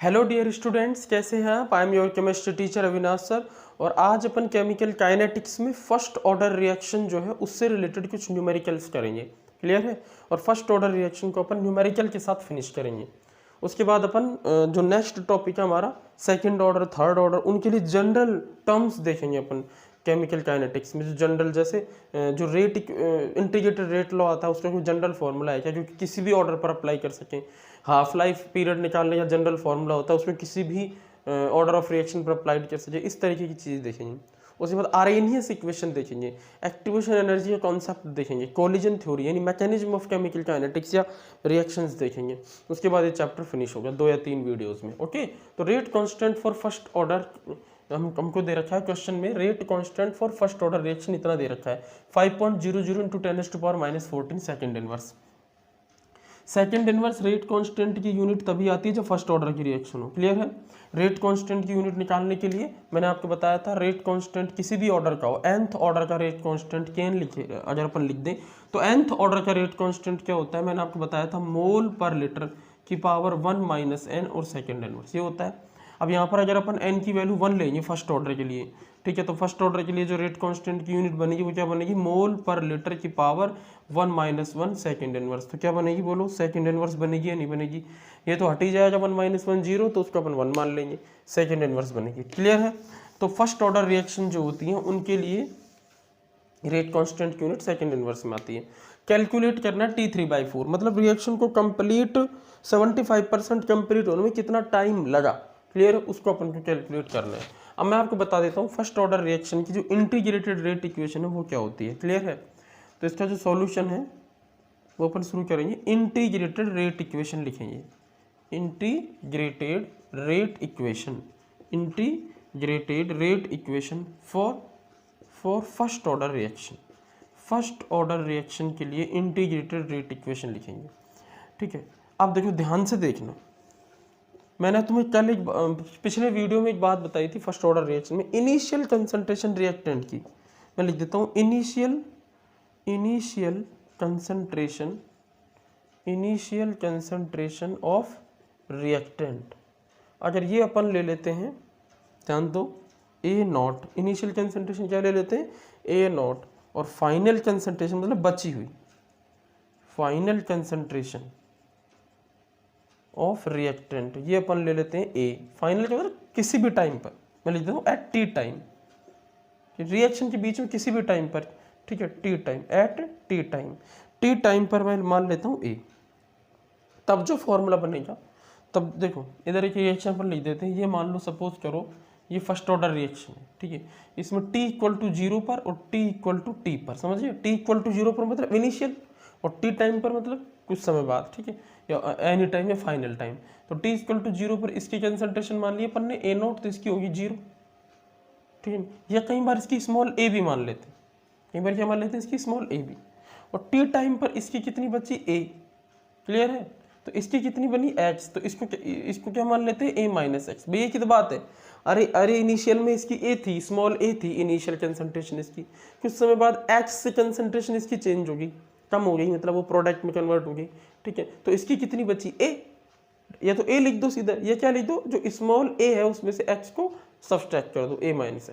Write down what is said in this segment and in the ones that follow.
Hello dear students, कैसे हैं आप। I am your chemistry teacher Avinash sir. और आज अपन केमिकल काइनेटिक्स में फर्स्ट ऑर्डर रिएक्शन जो है उससे रिलेटेड कुछ न्यूमेरिकल्स करेंगे। क्लियर है। और फर्स्ट ऑर्डर रिएक्शन को अपन न्यूमेरिकल के साथ फिनिश करेंगे। उसके बाद अपन जो नेक्स्ट टॉपिक है हमारा सेकंड ऑर्डर थर्ड ऑर्डर, उनके लिए जनरल टर्म्स देखेंगे अपन केमिकल काइनेटिक्स में। जो जनरल जैसे जो रेट इंटीग्रेटेड रेट लॉ आता है उसका कोई जनरल फॉर्मूला है क्या, जो किसी भी ऑर्डर पर अप्लाई कर सकें। हाफ लाइफ पीरियड निकालने का जनरल फॉर्मूला होता है, उसमें किसी भी ऑर्डर ऑफ रिएक्शन पर अप्लाइड कर सके। इस तरीके की चीज़ देखेंगे। उसके बाद आर्रेनियस इक्वेशन देखेंगे, एक्टिवेशन एनर्जी का कॉन्सेप्ट देखेंगे, कोलिजन थ्योरी यानी मैकेनिज्म ऑफ केमिकल काइनेटिक्स या रिएक्शंस देखेंगे। उसके बाद ये चैप्टर फिनिश होगा 2 या 3 वीडियोस में। ओके, तो rate constant for first order हमको दे रखा है क्वेश्चन में। Rate constant for first order reaction इतना दे रखा है 5.00 × 10⁻⁻14 second inverse. Second inverse rate constant की यूनिट तभी आती है जब फर्स्ट ऑर्डर की रिएक्शन हो। क्लियर है। रेट कांस्टेंट की यूनिट निकालने के लिए मैंने आपको बताया था रेट कांस्टेंट किसी भी ऑर्डर का हो, nth ऑर्डर का रेट कांस्टेंट केन लिखे अगर अपन लिख दें तो nth ऑर्डर का रेट कांस्टेंट क्या होता है, मैंने आपको बताया था मोल पर लीटर की पावर 1 - n और सेकंड इनवर्स ये होता है। अब यहाँ पर अगर अपन n की वैल्यू 1 लेंगे फर्स्ट ऑर्डर के लिए, ठीक है, तो फर्स्ट ऑर्डर के लिए जो रेट कांस्टेंट की यूनिट बनेगी वो क्या बनेगी, मोल पर लीटर की पावर 1 - 1 सेकंड इनवर्स। तो क्या बनेगी बोलो, सेकंड इनवर्स बनेगी या नहीं बनेगी। ये तो हट ही जाएगा 1 - 1 0, तो उसको अपन 1 मान लेंगे, सेकंड इनवर्स बनेगी। क्लियर है। तो फर्स्ट ऑर्डर रिएक्शन जो होती है उनके लिए रेट कांस्टेंट की यूनिट सेकंड इनवर्स में आती है। कैलकुलेट करना है T3/4, मतलब रिएक्शन को कंप्लीट 75% कंप्लीट होने में कितना टाइम लगा। क्लियर है, उसको अपन को कैलकुलेट करना है। अब मैं आपको बता देता हूँ फर्स्ट ऑर्डर रिएक्शन की जो इंटीग्रेटेड रेट इक्वेशन है वो क्या होती है। क्लियर है। तो इसका जो सॉल्यूशन है वो अपन शुरू करेंगे। इंटीग्रेटेड रेट इक्वेशन लिखेंगे, integrated rate equation, integrated rate equation for first order reaction. First order reaction के लिए इंटीग्रेटेड रेट इक्वेशन लिखेंगे। ठीक है। आप देखो, ध्यान से देखना, मैंने तुम्हें कल एक पिछले वीडियो में एक बात बताई थी फर्स्ट ऑर्डर रिएक्शन में इनिशियल कंसंट्रेशन रिएक्टेंट की। मैं लिख देता हूँ इनिशियल कंसंट्रेशन ऑफ रिएक्टेंट। अगर ये अपन ले लेते हैं, ध्यान दो, A0 इनिशियल कंसंट्रेशन क्या ले लेते हैं, A0, और फाइनल कंसंट्रेशन मतलब बची हुई फाइनल कंसंट्रेशन ऑफ रिएक्टेंट ये अपन ले लेते हैं A। फाइनल क्या मतलब किसी भी टाइम पर, मैं लिख देता हूँ एट टी टाइम, रिएक्शन के बीच में किसी भी टाइम पर, ठीक है, T time, at T time पर मैं मान लेता हूँ A। तब जो फॉर्मूला बनेगा, तब देखो इधर एक रिएक्शन पर लिख देते हैं, ये मान लो सपोज करो ये फर्स्ट ऑर्डर रिएक्शन है, ठीक है, इसमें t = 0 पर और t = t पर, समझिए t = 0 पर मतलब इनिशियल और t टाइम पर मतलब कुछ समय बाद, ठीक है, या एनी टाइम या फाइनल टाइम। तो t = 0 पर इसकी कंसंट्रेशन मान लिया अपन ने A0, तो इसकी होगी 0, ठीक है। या कई बार इसकी स्मॉल a भी मान लेते हैं, कई बार क्या मान लेते हैं इसकी स्मॉल a भी। और t टाइम पर इसकी कितनी बची a। क्लियर है। तो इसकी कितनी बनी x, तो इसको क्या मान लेते हैं a - x। भैया की तो बात है, अरे इनिशियल में इसकी a थी, स्मॉल a थी इनिशियल कंसंट्रेशन इसकी, कुछ समय बाद x से कंसंट्रेशन इसकी चेंज होगी, कम हो गई, मतलब वो प्रोडक्ट में कन्वर्ट हो गई, ठीक है। तो इसकी कितनी बची a, या तो a लिख दो सीधा, या क्या लिख दो, जो स्मॉल a है उसमें से x को सब्सट्रैक्ट कर दो, a - x।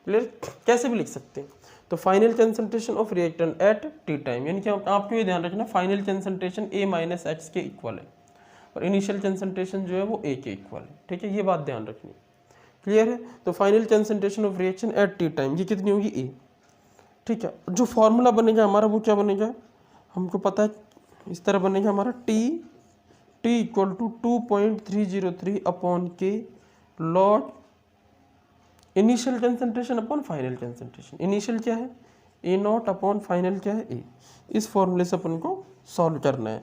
क्लियर, कैसे भी लिख सकते हैं। तो final concentration of reactant at T time, यानी कि आपको ये ध्यान रखना फाइनल कंसंट्रेशन a - x के इक्वल है और इनिशियल कंसंट्रेशन जो है वो a के इक्वल है, ठीक है, ये बात ध्यान रखनी। क्लियर है। तो final concentration of reaction at T time ये कितनी होगी a, ठीक है। जो फॉर्मूला बनेगा हमारा वो क्या बनेगा, हमको पता है, इस तरह बनेगा हमारा t = 2.303 upon k log initial concentration upon final concentration. Initial क्या है A0 अपॉन फाइनल क्या है A। इस फॉर्मूले से अपन को सॉल्व करना है,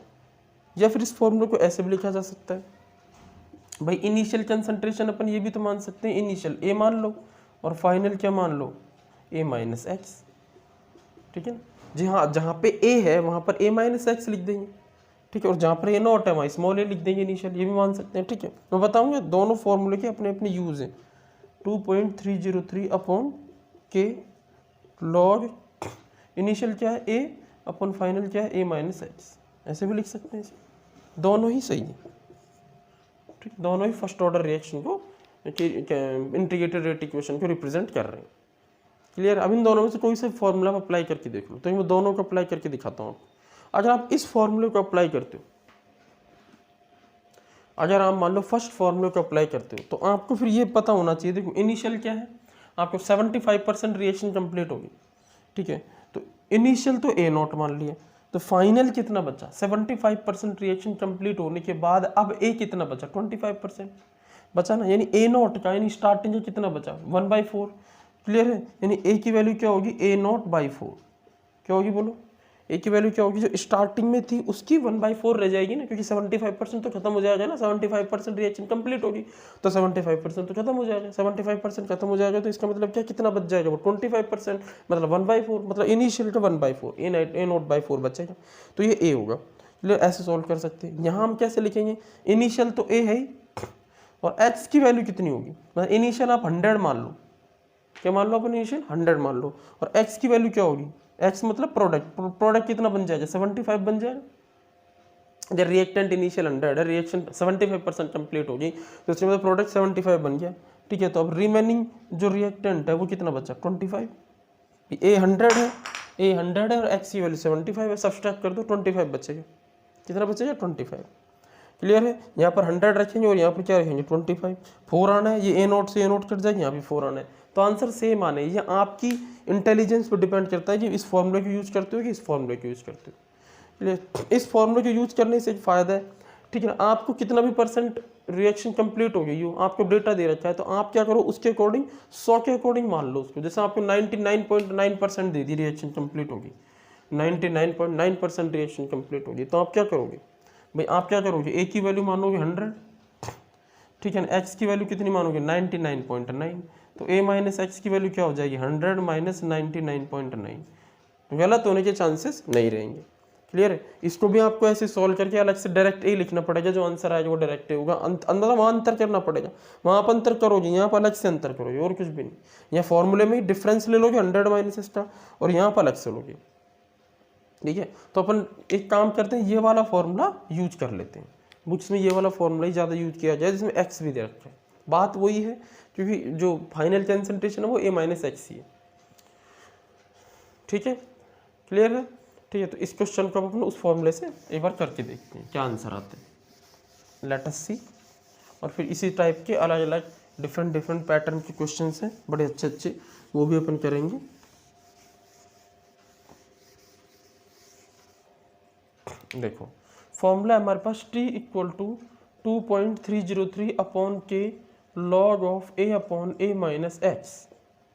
या फिर इस फॉर्मूले को ऐसे भी लिखा जा सकता है भाई, इनिशियल कंसंट्रेशन अपन ये भी तो मान सकते हैं, इनिशियल A मान लो और फाइनल क्या मान लो A - x, ठीक है। जी हाँ, जहाँ पे A है वहाँ पर A - x लिख देंगे, ठीक है, और जहाँ पर A0 है वहाँ स्मॉल a लिख देंगे इनिशियल, ये भी मान सकते हैं, ठीक है। मैं बताऊँगा दोनों फॉर्मूले के अपने अपने यूज़ हैं। 2.303 अपॉन k लॉग इनिशियल क्या है a अपॉन फाइनल क्या है a - x, ऐसे भी लिख सकते हैं, दोनों ही सही है। ठीक, दोनों ही फर्स्ट ऑर्डर रिएक्शन को इंटीग्रेटेड रेट इक्वेशन को रिप्रेजेंट कर रहे हैं। क्लियर। अब इन दोनों में से कोई से फॉर्मूला आप अप्लाई करके देख लो। तो मैं दोनों को अप्लाई करके दिखाता हूँ आपको। अगर आप इस फॉर्मूले को अप्लाई करते हो, अगर आप मान लो फर्स्ट फॉर्मूले को अप्लाई करते हो, तो आपको फिर ये पता होना चाहिए, देखो इनिशियल क्या है, आपको 75% रिएक्शन कंप्लीट होगी, ठीक है। तो इनिशियल तो ए नॉट मान लिया, तो फाइनल कितना बचा, 75% रिएक्शन कंप्लीट होने के बाद अब ए कितना बचा, 25% बचा ना, यानी ए नॉट का यानी स्टार्टिंग का कितना बचा, 1/4। क्लियर है। यानी ए की वैल्यू क्या होगी, ए नॉट बाई 4 क्या होगी, बोलो ए की वैल्यू क्या होगी, जो स्टार्टिंग में थी उसकी 1/4 रह जाएगी ना, क्योंकि 75% तो खत्म हो जाएगा ना, 75% रिएक्शन कंप्लीट होगी, तो 75% तो खत्म हो जाएगा, 75% खत्म हो जाएगा, तो इसका मतलब क्या, कितना बच जाएगा, वो 25%, मतलब 1/4, मतलब इनिशियल का 1/4, ए नॉट बाई 4 बचेगा, तो ये ए होगा। चलिए ऐसे सॉल्व कर सकते हैं। यहाँ हम कैसे लिखेंगे, इनिशियल तो ए है ही, और एक्स की वैल्यू कितनी होगी, मतलब इनिशियल आप 100 मान लो, क्या मान लो, अपन इनिशियल 100 मान लो, और एक्स की वैल्यू क्या होगी, एक्स मतलब प्रोडक्ट कितना बन जाएगा, 75 बन जाएगा। जब रिएक्टेंट इनिशियल 100 है, रिएक्शन 75% कंप्लीट होगी, तो उसके बाद प्रोडक्ट 75 बन गया, ठीक है। तो अब रिमेनिंग जो रिएक्टेंट है वो कितना बचा, 25। ए 100 है, ए 100 है और एक्स की वैल्यू 75 है, सब्सट्रैक्ट कर दो, 25 बचेगा, कितना बचेगा, 25। क्लियर है। यहाँ पर 100 रखेंगे और यहाँ पर क्या रखेंगे, 25। 4 आना है, ये ए नोट से ए नोट कट जाएगी, यहाँ भी 4 आना है, तो आंसर सेम आने। ये आपकी इंटेलिजेंस पर डिपेंड करता है कि इस फॉर्मूले को यूज करते हो कि इस फॉर्मूले को यूज करते हो। क्लियर। इस फॉर्मूले को यूज करने से एक फायदा है, ठीक है ना, आपको कितना भी परसेंट रिएक्शन कंप्लीट हो गई हो, आपको डेटा दे रखा है, तो आप क्या करो, उसके अकॉर्डिंग 100 के अकॉर्डिंग मान लो उसको। जैसे आपको 99.9% दे दी, रिएक्शन कंप्लीट होगी, 99.9% रिएक्शन कंप्लीट होगी, तो आप क्या करोगे भाई, आप क्या करोगे, ए की वैल्यू मानोगे 100, ठीक है ना, एक्स की वैल्यू कितनी मानोगे, 99.9, तो ए माइनस एक्स की वैल्यू क्या हो जाएगी, 100 माइनस 99.9, गलत होने के चांसेस नहीं रहेंगे। क्लियर है। इसको भी आपको ऐसे सॉल्व करके अलग से डायरेक्ट ए लिखना पड़ेगा, जो आंसर आएगा वो डायरेक्ट ए होगा, अंदर वहाँ अंतर करना पड़ेगा, वहाँ आप अंतर करोगे, यहाँ पर अलग से अंतर करोगे, और कुछ भी नहीं। यहाँ फॉर्मूले में ही डिफरेंस ले लोगे 100 माइनस स्टार, और यहाँ पर अलग से लोगे, ठीक है। तो अपन एक काम करते हैं, ये वाला फॉर्मूला यूज कर लेते हैं, बुक्स में ये वाला फॉर्मूला ही ज़्यादा यूज किया जाए, जिसमें एक्स भी दे रखा है। बात वही है, क्योंकि जो फाइनल कंसंट्रेशन है वो ए माइनस एक्स ही है, ठीक है। क्लियर है। ठीक है, तो इस क्वेश्चन को अपन उस फॉर्मूले से एक बार करके देखते हैं क्या आंसर आते हैं, लेट अस सी। और फिर इसी टाइप के अलग अलग डिफरेंट पैटर्न के क्वेश्चन हैं, बड़े अच्छे अच्छे, वो भी अपन करेंगे। देखो फॉर्मूला हमारे पास t equal to 2.303 upon k log of a upon a minus x.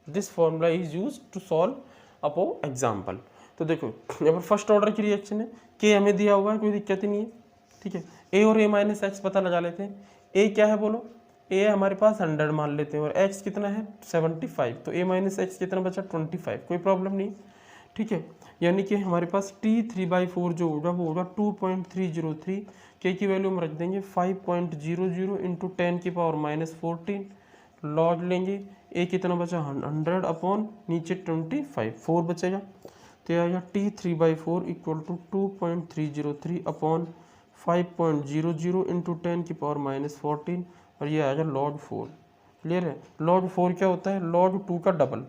This formula is use to solve अपो एग्जाम्पल। तो देखो यहाँ पर फर्स्ट ऑर्डर की रिएक्शन है, के हमें दिया हुआ है, कोई दिक्कत ही नहीं है, ठीक है। a और a माइनस एक्स पता लगा लेते हैं। a क्या है बोलो, a हमारे पास 100 मान लेते हैं, और x कितना है 75, तो a माइनस एक्स कितना बचा 25, कोई प्रॉब्लम नहीं, ठीक है। यानी कि हमारे पास t 3/4 जो होगा वो होगा 2.303, के की वैल्यू हम रख देंगे 5.00 इंटू 10 की पावर माइनस 14, लॉग लेंगे, a कितना बचा 100 अपॉन नीचे 25, 4 बचेगा, तो आएगा t 3/4 equal to 2.303 upon 5.00 into 10 की पावर माइनस 14, और ये आएगा log 4। क्लियर है। log 4 क्या होता है, log 2 का डबल।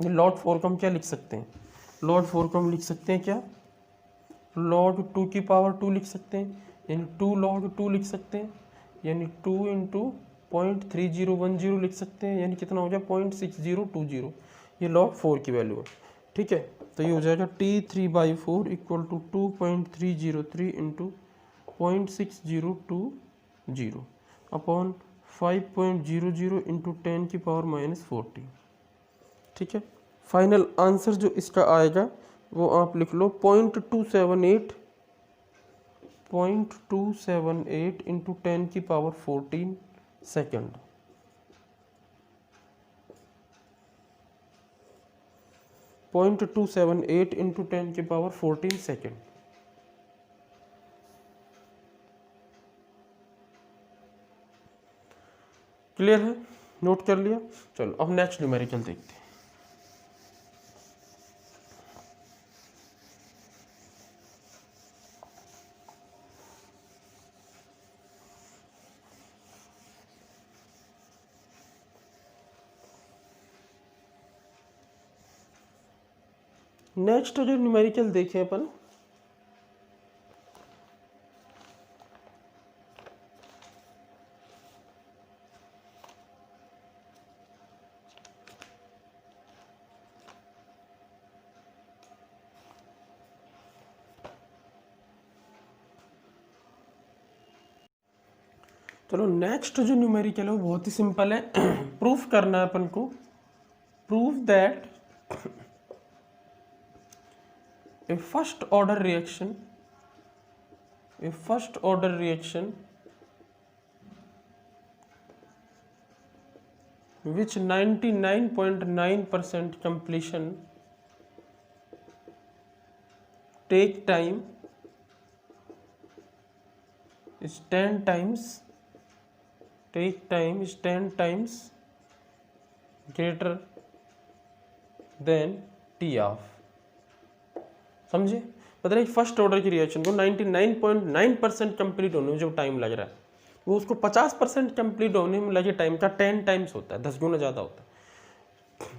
log 4 को हम क्या लिख सकते हैं, log 4 को हम लिख सकते हैं क्या, log 2 की पावर 2 लिख सकते हैं, यानी 2 log 2 लिख सकते हैं, यानी 2 इंटू 0.3010 लिख सकते हैं, यानी कितना हो गया 0.6020, ये log 4 की वैल्यू है, ठीक है। तो ये हो जाएगा t 3/4 equal to 2.303 into 0.6020 upon 5.00 into 10 की पावर माइनस 40, ठीक है। फाइनल आंसर जो इसका आएगा वो आप लिख लो 0.278 इंटू 10 की पावर 14 सेकेंड। 0.278 इंटू 10 की पावर 14 सेकेंड। क्लियर है, नोट कर लिया। चलो अब नेक्स्ट न्यूमेरिकल देखते हैं। नेक्स्ट जो न्यूमेरिकल देखें अपन, चलो नेक्स्ट जो न्यूमेरिकल है वो बहुत ही सिंपल है। प्रूफ करना है अपन को, proof that A first order reaction which 99.9% completion take time is 10 times greater than T of. समझे? मतलब फर्स्ट ऑर्डर की रिएक्शन को 99.9% कंप्लीट होने में जो टाइम लग रहा है वो उसको 50% कंप्लीट होने में लगे टाइम का 10 टाइम्स होता है, 10 गुना ज़्यादा होता है।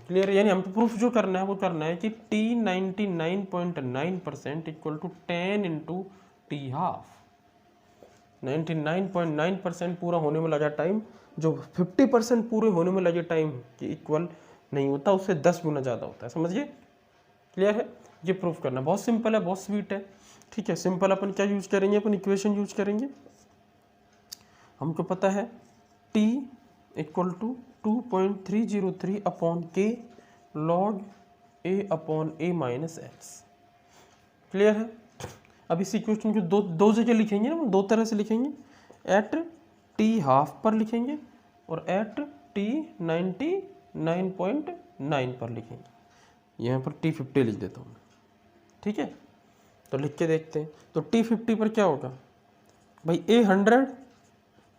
क्लियर? यानी हमको प्रूफ जो करना है वो करना है कि T 99.9% equal to 10 into T half. 99.9% पूरा होने में लगा टाइम जो 50% पूरे होने में लगे टाइम के इक्वल नहीं होता, उससे 10 गुना ज़्यादा होता है। समझिए? क्लियर है? ये प्रूफ करना बहुत सिंपल है, बहुत स्वीट है। ठीक है, सिंपल अपन क्या यूज करेंगे, अपन इक्वेशन यूज करेंगे। हमको पता है T equal to 2.303 upon k log A upon A minus x. Clear है? अब इस इक्वेशन को दो जगह लिखेंगे ना, दो तरह से लिखेंगे। एट T हाफ पर लिखेंगे और एट T 99.9 पर लिखेंगे। यहाँ पर T50 लिख देता हूँ। ठीक है, तो लिख के देखते हैं। तो T50 पर क्या होगा भाई, A 100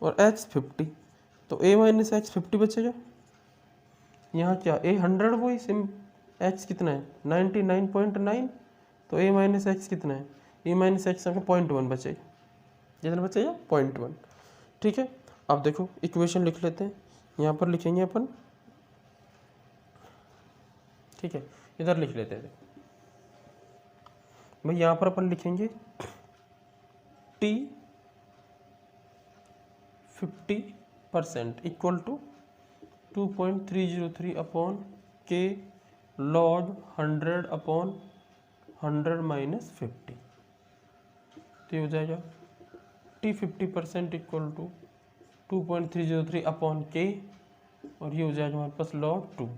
और X 50, तो A माइनस एक्स 50 बचेगा। यहाँ क्या A 100 वही सिम, X कितना है 99.9, तो A माइनस एक्स कितना है, A माइनस एक्स का 0.1 बचेगा। कितना बचेगा? 0.1। ठीक है, अब देखो इक्वेशन लिख लेते हैं। यहाँ पर लिखेंगे अपन, ठीक है, इधर लिख लेते हैं भाई। यहाँ पर अपन लिखेंगे T 50% equal to 2.303 upon k log 100 upon 100 minus 50। तो ये हो जाएगा T 50% इक्वल टू 2.303 अपॉन के, और ये हो जाएगा हमारे पास log 2।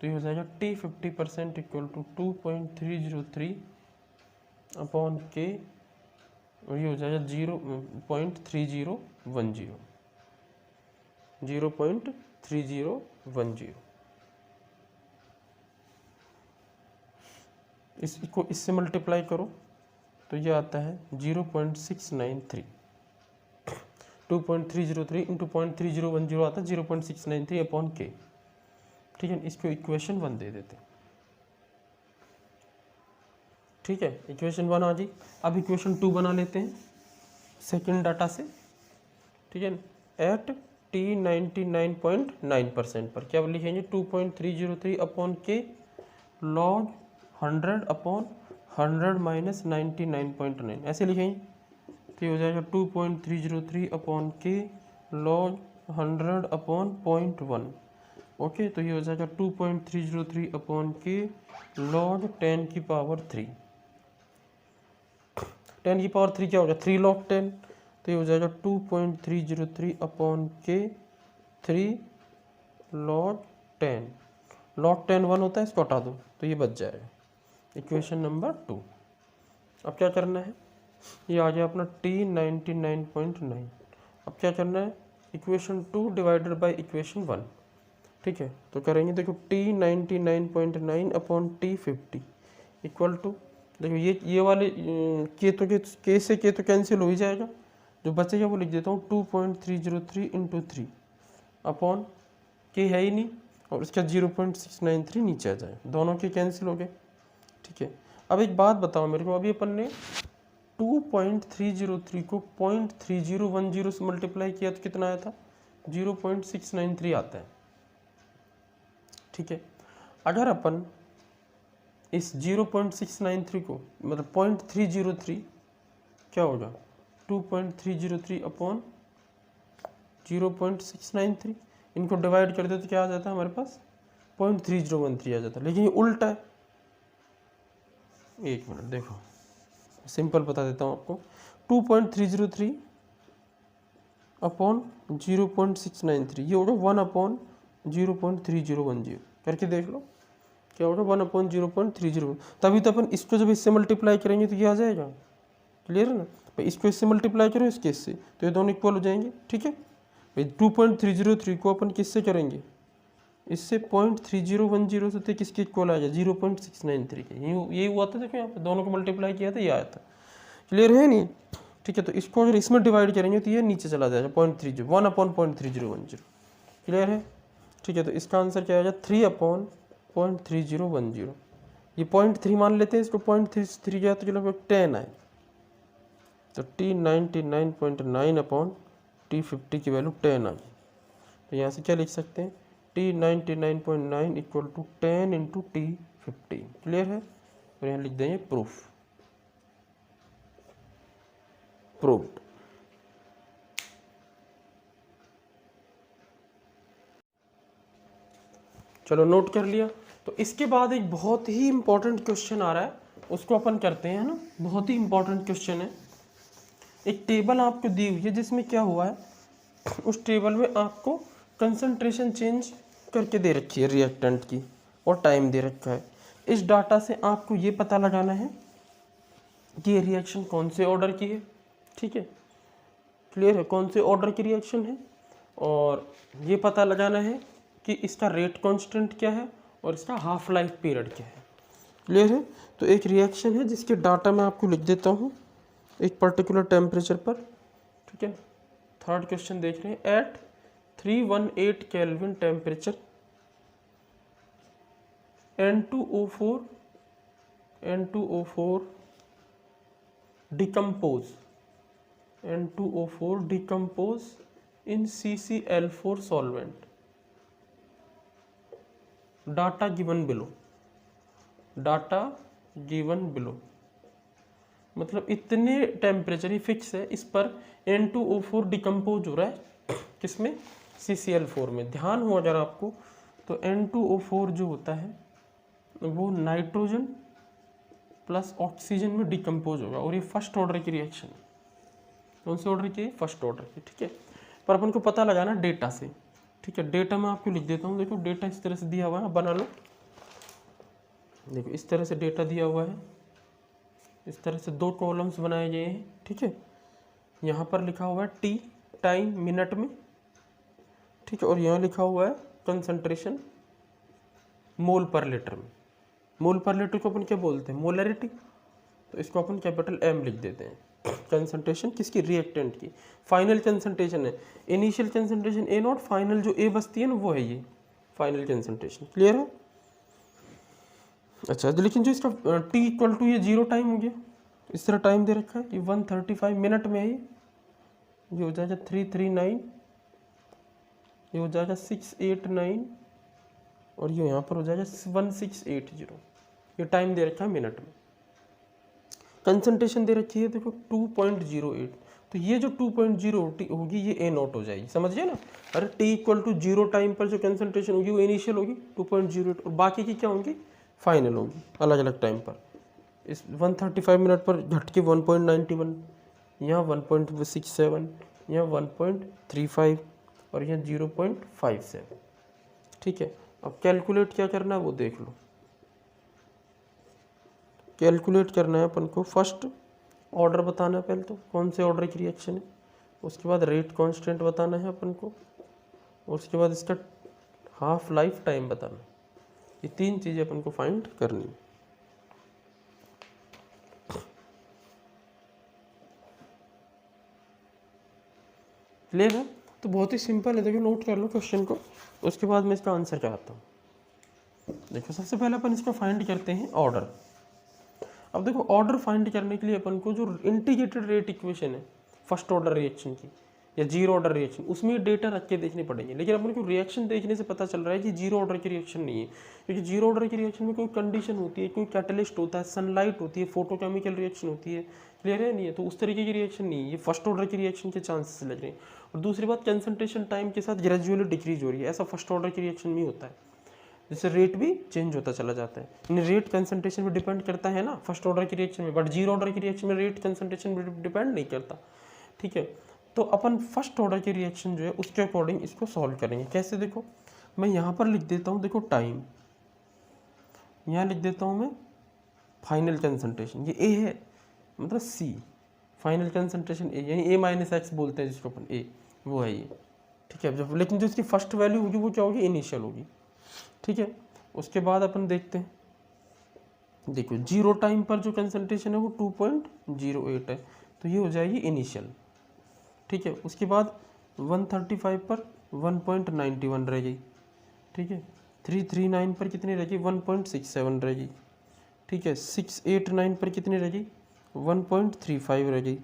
तो ये हो जाएगा T 50% इक्वल टू 2.303 अपॉन के, और ये हो जाएगा 0.3010। इसको इससे मल्टीप्लाई करो तो ये आता है 0.693। 2.303 इंटू 0.3010 आता है 0.693 अपॉन के। ठीक है, इसको इक्वेशन 1 दे देते हैं। ठीक है, इक्वेशन 1 आ गई। अब इक्वेशन 2 बना लेते हैं सेकंड डाटा से। ठीक है, एट T 99.9% पर क्या लिखेंगे, 2.303 upon k log 100 upon 100 minus 99.9, ऐसे लिखेंगे। तो ये हो जाएगा 2.303 upon k log 100 upon 0.1। Okay, तो ये हो जाएगा 2.303 अपॉन के लॉग 10 की पावर 3। 10 की पावर 3 क्या होगा, 3 लॉग 10। तो ये हो जाएगा 2.303 अपॉन के 3 लॉग 10। लॉग 10 1 होता है, इसको हटा दो तो ये बच जाएगा इक्वेशन नंबर 2। अब क्या करना है, ये आ गया अपना T 99.9। अब क्या करना है, इक्वेशन 2 डिवाइडेड बाई इक्वेशन 1। ठीक है, तो करेंगे, देखो T 99.9 upon T 50 equal to, देखो ये वाले के से के तो कैंसिल हो ही जाएगा, जो बचेगा वो लिख देता हूँ 2.303 इंटू 3 अपॉन के है ही नहीं, और इसका 0.693 नीचे आ जाए, दोनों के कैंसिल हो गए। ठीक है, अब एक बात बताओ मेरे को, अभी अपन ने 2.303 को 0.3010 से मल्टीप्लाई किया तो कितना आया था, 0.693 आता है। ठीक है, अगर अपन इस 0.693 को मतलब 0.303 क्या होगा 2.303 अपॉन 0.693, इनको डिवाइड कर दे तो क्या आ जाता है हमारे पास 0.3013 आ जाता है। लेकिन ये उल्टा है, एक मिनट देखो सिंपल बता देता हूँ आपको। 2.303 अपॉन 0.693 ये होगा 1/0.3010 करके देख लो क्या होगा 1/0.30। तभी तो अपन इसको जब इससे मल्टीप्लाई करेंगे तो ये आ जाएगा, क्लियर है ना भाई। इसको इससे मल्टीप्लाई करो इसके इससे तो ये दोनों इक्वल हो जाएंगे, ठीक है भाई। 2.303 को अपन किससे करेंगे, इससे 0.3010 से तो किसके इक्वल आएगा 0.693 के। यही हुआ था, देखो यहाँ पे दोनों को मल्टीप्लाई किया था ये आया था, क्लियर है नहीं, ठीक है। तो इसको अगर इसमें डिवाइड करेंगे तो ये नीचे चला जाएगा 0.30 1/0.3010, क्लियर है, ठीक है। तो इसका आंसर क्या आएगा 3/0.3010। ये 0.3 मान लेते हैं, इसको 0.33 गया तो चलो 10 आए, तो T99.9/T50 की वैल्यू 10 आ गई। तो यहाँ से क्या लिख सकते हैं T99.9 equal to 10 into T50, clear है। और यहाँ लिख देंगे प्रूफ, प्रूव्ड। चलो नोट कर लिया। तो इसके बाद एक बहुत ही इंपॉर्टेंट क्वेश्चन आ रहा है, उसको अपन करते हैं ना। बहुत ही इंपॉर्टेंट क्वेश्चन है। एक टेबल आपको दी हुई है जिसमें क्या हुआ है, उस टेबल में आपको कंसंट्रेशन चेंज करके दे रखी है रिएक्टेंट की और टाइम दे रखा है। इस डाटा से आपको ये पता लगाना है कि ये रिएक्शन कौन से ऑर्डर की है, ठीक है, क्लियर है, कौन से ऑर्डर की रिएक्शन है। और ये पता लगाना है कि इसका रेट कांस्टेंट क्या है और इसका हाफ लाइफ पीरियड क्या है, क्लियर है। तो एक रिएक्शन है जिसके डाटा मैं आपको लिख देता हूँ एक पर्टिकुलर टेम्परेचर पर, ठीक है। थर्ड क्वेश्चन देख रहे हैं, at 318 kelvin temperature N2O4 decompose in CCl4 solvent. Data given below. मतलब इतने टेम्परेचर ही फिक्स है, इस पर N2O4 डिकम्पोज हो रहा है किसमें CCl4 में। ध्यान हो अगर आपको तो N2O4 जो होता है वो नाइट्रोजन प्लस ऑक्सीजन में डिकम्पोज होगा, और ये फर्स्ट ऑर्डर की रिएक्शन है। कौन से ऑर्डर की, फर्स्ट ऑर्डर की, ठीक है। पर अपन को पता लगाना डेटा से, ठीक है। डेटा मैं आपको लिख देता हूँ, देखो डेटा इस तरह से दिया हुआ है, बना लो। देखो इस तरह से डेटा दिया हुआ है, इस तरह से 2 कॉलम्स बनाए गए हैं, ठीक है। यहाँ पर लिखा हुआ है टी टाइम मिनट में, ठीक है, और यहाँ लिखा हुआ है कंसंट्रेशन मोल पर लीटर में। मोल पर लीटर को अपन क्या बोलते हैं, मोलरिटी, तो इसको अपन कैपिटल M लिख देते हैं। कंसंट्रेशन किसकी, रिएक्टेंट की। फाइनल कंसंट्रेशन है, इनिशियल कंसंट्रेशन A0, फाइनल जो A बचती है ना वो है ये फाइनल कंसंट्रेशन, क्लियर है। अच्छा लेकिन जो इसका T इक्वल टू ये 0 टाइम हो गया, इस तरह टाइम दे रखा है, ये 135 मिनट में है, ये हो जाएगा 339, ये हो जाएगा 689, और ये यहाँ पर हो जाएगा 1680। ये टाइम दे रखा है मिनट में। कंसंट्रेशन दे रखी है देखो 2.08, तो ये जो 2.08 होगी ये A0 हो जाएगी, समझिए ना। अरे T इक्वल टू 0 टाइम पर जो कंसंट्रेशन होगी वो इनिशियल होगी 2.08, और बाकी की क्या होंगी, फाइनल होगी अलग अलग टाइम पर। इस 135 मिनट पर झटके 1.91, यहाँ 1.67, यहाँ 1.35 और यहाँ 0.57, ठीक है। अब कैलकुलेट क्या करना है वो देख लो। कैलकुलेट करना है अपन को, फर्स्ट ऑर्डर बताना है पहले तो कौन से ऑर्डर की रिएक्शन है, उसके बाद रेट कांस्टेंट बताना है अपन को, और उसके बाद इसका हाफ लाइफ टाइम बताना है। ये 3 चीज़ें अपन को फाइंड करनी है। क्लियर है। तो बहुत ही सिंपल है, देखो नोट कर लो क्वेश्चन को, उसके बाद मैं इसका आंसर कराता हूँ। देखो सबसे पहले अपन इसको फाइंड करते हैं ऑर्डर। अब देखो ऑर्डर फाइंड करने के लिए अपन को जो इंटीग्रेटेड रेट इक्वेशन है फर्स्ट ऑर्डर रिएक्शन की, या जीरो ऑर्डर रिएक्शन, उसमें डेटा रख के देखने पड़ेंगे। लेकिन अपन को रिएक्शन देखने से पता चल रहा है कि जीरो ऑर्डर की रिएक्शन नहीं है, क्योंकि जीरो ऑर्डर की रिएक्शन में कोई कंडीशन होती है, कोई कैटलिस्ट होता है, सनलाइट होती है, फोटोकेमिकल रिएक्शन होती है, क्लियर है नहीं है, तो उस तरीके की रिएक्शन नहीं है, ये फर्स्ट ऑर्डर की रिएक्शन के चांसेस लग रहे हैं। और दूसरी बात, कंसंट्रेशन टाइम के साथ ग्रेजुअली डिक्रीज हो रही है, ऐसा फर्स्ट ऑर्डर की रिएक्शन में होता है, जिससे रेट भी चेंज होता चला जाता है। यानी रेट कंसंट्रेशन पे डिपेंड करता है ना फर्स्ट ऑर्डर की रिएक्शन में, बट जीरो ऑर्डर की रिएक्शन में रेट कंसंट्रेशन पे डिपेंड नहीं करता, ठीक है। तो अपन फर्स्ट ऑर्डर की रिएक्शन जो है उसके अकॉर्डिंग इसको सॉल्व करेंगे। कैसे, देखो मैं यहाँ पर लिख देता हूँ, देखो टाइम, यहाँ लिख देता हूँ मैं फाइनल कंसंट्रेशन, ये ए है मतलब सी, फाइनल कंसंट्रेशन ए, यानी ए माइनस एक्स बोलते हैं जिसको अपन, ए वो है ये, ठीक है। जब लेकिन जो इसकी फर्स्ट वैल्यू होगी वो क्या होगी, इनिशियल होगी, ठीक है। उसके बाद अपन देखते हैं, देखो जीरो टाइम पर जो कंसंट्रेशन है वो 2.08 है, तो ये हो जाएगी इनिशियल, ठीक है। उसके बाद 135 पर 1.91 रहेगी, ठीक है। 339 पर कितनी रहेगी, 1.67 रहेगी, ठीक है। 689 पर कितनी रहेगी, 1.35 रहेगी,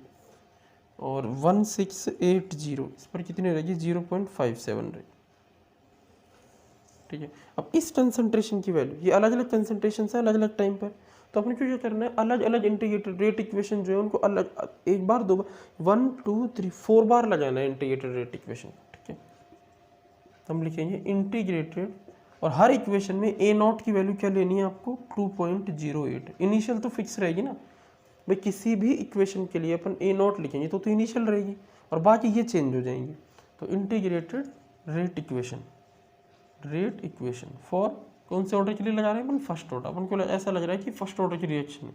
और 1680 इस पर कितनी रहेगी, 0.57 रहेगी, ठीक है। अब इस कंसंट्रेशन की वैल्यू, ये अलग अलग कंसंट्रेशन है अलग अलग टाइम पर, तो अपने को क्या करना है, अलग अलग इंटीग्रेटेड रेट इक्वेशन जो है उनको अलग, एक बार दो बार 1 2 3 4 बार लगाना है इंटीग्रेटेड रेट इक्वेशन, ठीक है। हम लिखेंगे इंटीग्रेटेड, और हर इक्वेशन में ए नॉट की वैल्यू क्या लेनी है आपको, 2.08। इनिशियल तो फिक्स रहेगी ना भाई, किसी भी इक्वेशन के लिए अपन ए नॉट लिखेंगे तो इनिशियल रहेगी, और बाकी ये चेंज हो जाएंगे। तो इंटीग्रेटेड रेट इक्वेशन फॉर कौन से ऑर्डर के लिए लगा रहे हैं अपन, फर्स्ट ऑर्डर। अपन को ऐसा लग रहा है कि फर्स्ट ऑर्डर की रिएक्शन है,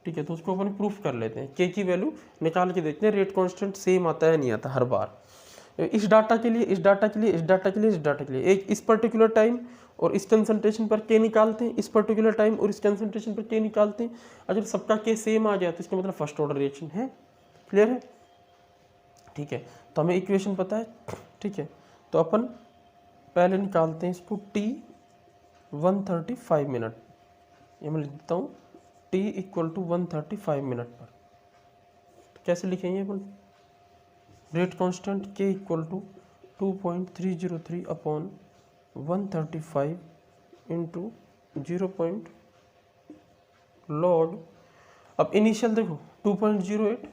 ठीक है। तो उसको अपन प्रूफ कर लेते हैं, के की वैल्यू निकाल के देखते हैं, रेट कांस्टेंट सेम आता है नहीं आता हर बार, इस डाटा के लिए, इस डाटा के लिए, इस डाटा के लिए, इस डाटा के लिए, एक इस पर्टिकुलर टाइम और इस कंसंट्रेशन पर के निकालते हैं, इस पर्टिकुलर टाइम और इस कंसंट्रेशन पर के निकालते हैं। अगर सबका के सेम आ गया तो इसका मतलब फर्स्ट ऑर्डर रिएक्शन है, क्लियर है, ठीक है। तो हमें इक्वेशन पता है, ठीक है। तो अपन पहले निकालते हैं इसको, t 135 मिनट, ये मैं लिख देता हूँ t इक्वल टू 135 मिनट पर। तो कैसे लिखेंगे अपन, rate constant k equal to 2.303 upon 135 into 0. Log, अब इनिशियल देखो 2.08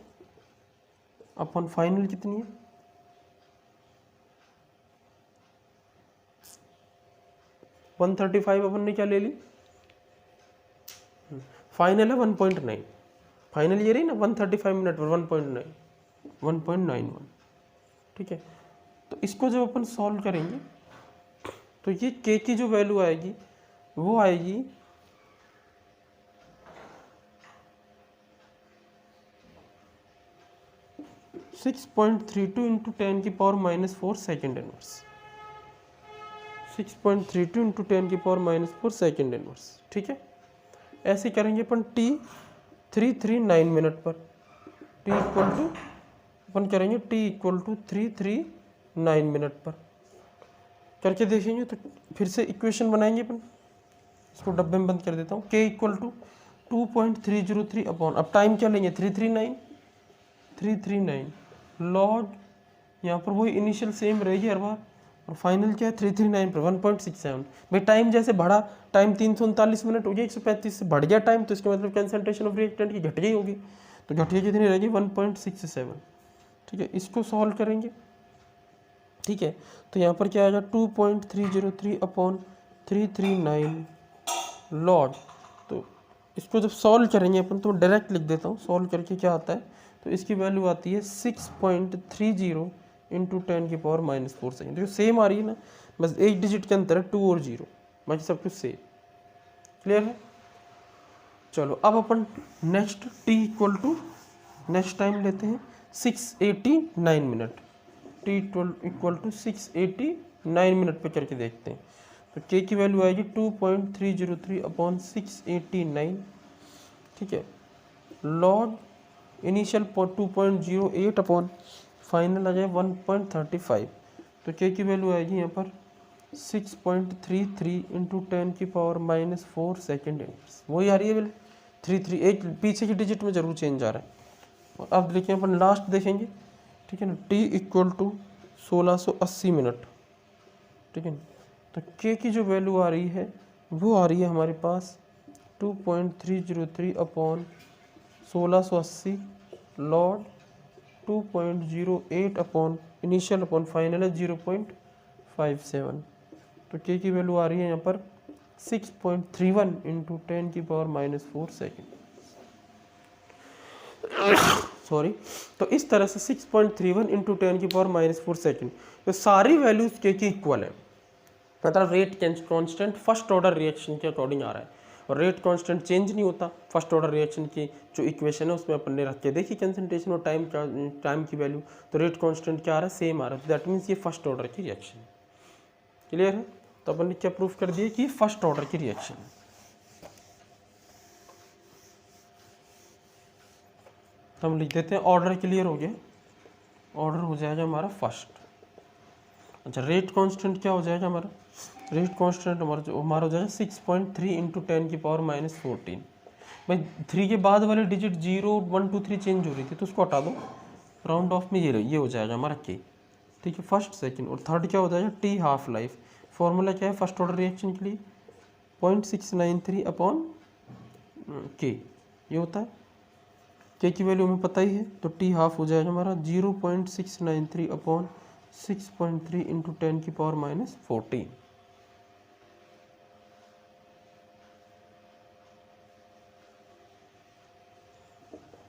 अपॉन फाइनल कितनी है, 135 अपन ने क्या ले ली, फाइनल है 1.9, फाइनल ये रही ना 135 मिनट पर 1.91, ठीक है। तो इसको जब अपन सॉल्व करेंगे तो ये k की जो वैल्यू आएगी वो आएगी 6.32 इंटू 10 की पावर -4 सेकेंड इनवर्स, 6.32 इंटू 10 की पावर -4 सेकेंड इनवर्स, ठीक है। ऐसे करेंगे अपन t 339 मिनट पर, t इक्वल टू अपन करेंगे t इक्वल टू 339 मिनट पर करके देखेंगे। तो फिर से इक्वेशन बनाएंगे अपन, इसको डब्बे में बंद कर देता हूँ, k इक्वल टू 2.303 अपॉन, अब टाइम क्या लेंगे 339 लॉग, यहाँ पर वही इनिशियल सेम रहेगी हर बार, और फाइनल क्या है 339 पर 1.67। भाई टाइम जैसे बढ़ा, टाइम 339 मिनट हो गया, 135 से बढ़ गया टाइम, तो इसका मतलब कंसंट्रेशन ऑफ रिएक्टेंट की घट गई होगी, तो घट गई कितनी रहेगी 1.67, ठीक है। इसको सॉल्व करेंगे, ठीक है। तो यहाँ पर क्या आएगा 2.303 अपॉन 339 लॉग। तो इसको जब सॉल्व करेंगे अपन, तो डायरेक्ट लिख देता हूँ, सॉल्व करके क्या आता है, तो इसकी वैल्यू आती है 6.30 इंटू 10 की पावर -4 सेकेंड। देखो सेम आ रही है ना, बस एक डिजिट के अंतर है 2 और 0, बाकी सब कुछ सेम, क्लियर है। चलो अब अपन next t equal to next time लेते हैं 689 minute, t equal to 689 minute पे करके देखते हैं। तो k की वैल्यू आएगी 2.303 अपॉन 689, ठीक है, लॉग इनिशियल 2.08 अपॉन फाइनल आ जाए 1.35। तो k की वैल्यू आएगी यहाँ पर 6.33 इंटू 10 की पावर -4 सेकेंड इनवर्स, वही आ रही है बिल 33, एक पीछे की डिजिट में जरूर चेंज आ रहा है। और अब देखिए अपन लास्ट देखेंगे ठीक है ना, t इक्वल टू 1680 मिनट, ठीक है ना। तो k की जो वैल्यू आ रही है वो आ रही है हमारे पास 2.303 upon 1680 log 2.08 upon initial upon final है 0.57। तो k की वैल्यू आ रही है यहाँ पर 6.31 इंटू 10⁻⁻4 सेकेंड, सॉरी। तो इस तरह से 6.31 इंटू 10⁻⁻4 सेकेंड, तो सारी वैल्यूज के की इक्वल है, मतलब rate constant first order reaction के अकॉर्डिंग आ रहा है। और रेट कांस्टेंट चेंज नहीं होता, फर्स्ट ऑर्डर रिएक्शन की जो इक्वेशन है उसमें अपन ने रख के देखी कंसंट्रेशन और टाइम की वैल्यू, तो रेट कांस्टेंट क्या आ रहा है, सेम आ रहा है। दैट मीन्स ये फर्स्ट ऑर्डर की रिएक्शन है। क्लियर है। तो अपन ने क्या प्रूफ कर दिया कि फर्स्ट ऑर्डर की रिएक्शन है। तो हम लिख देते हैं ऑर्डर क्लियर हो गया, ऑर्डर हो जाएगा हमारा फर्स्ट। अच्छा, रेट कांस्टेंट क्या हो जाएगा हमारा, रेट कांस्टेंट हमारा हो जाएगा 6.3 इंटू 10⁻⁻14। भाई 3 के बाद वाले डिजिट 0 1 2 3 चेंज हो रही थी तो उसको हटा दो, राउंड ऑफ में ये हो जाएगा हमारा के, ठीक है, फर्स्ट सेकंड। और थर्ड क्या हो जाएगा, टी हाफ लाइफ। फॉर्मूला क्या है फर्स्ट ऑर्डर रिएक्शन के लिए, 0.693 अपॉन के, ये होता है। के की वैल्यू हमें पता ही है, तो टी हाफ हो जाएगा हमारा 0.693 अपॉन 6.3 इंटू 10⁻⁻14।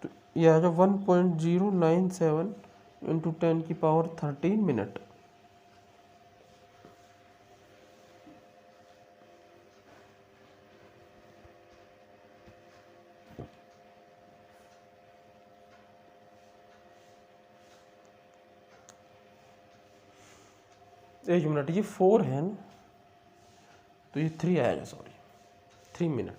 तो ये आएगा 1.097 इंटू 10⁻13 मिनट। एक मिनट, ये 4 है ना, तो ये 3 आएगा, सॉरी 3 मिनट।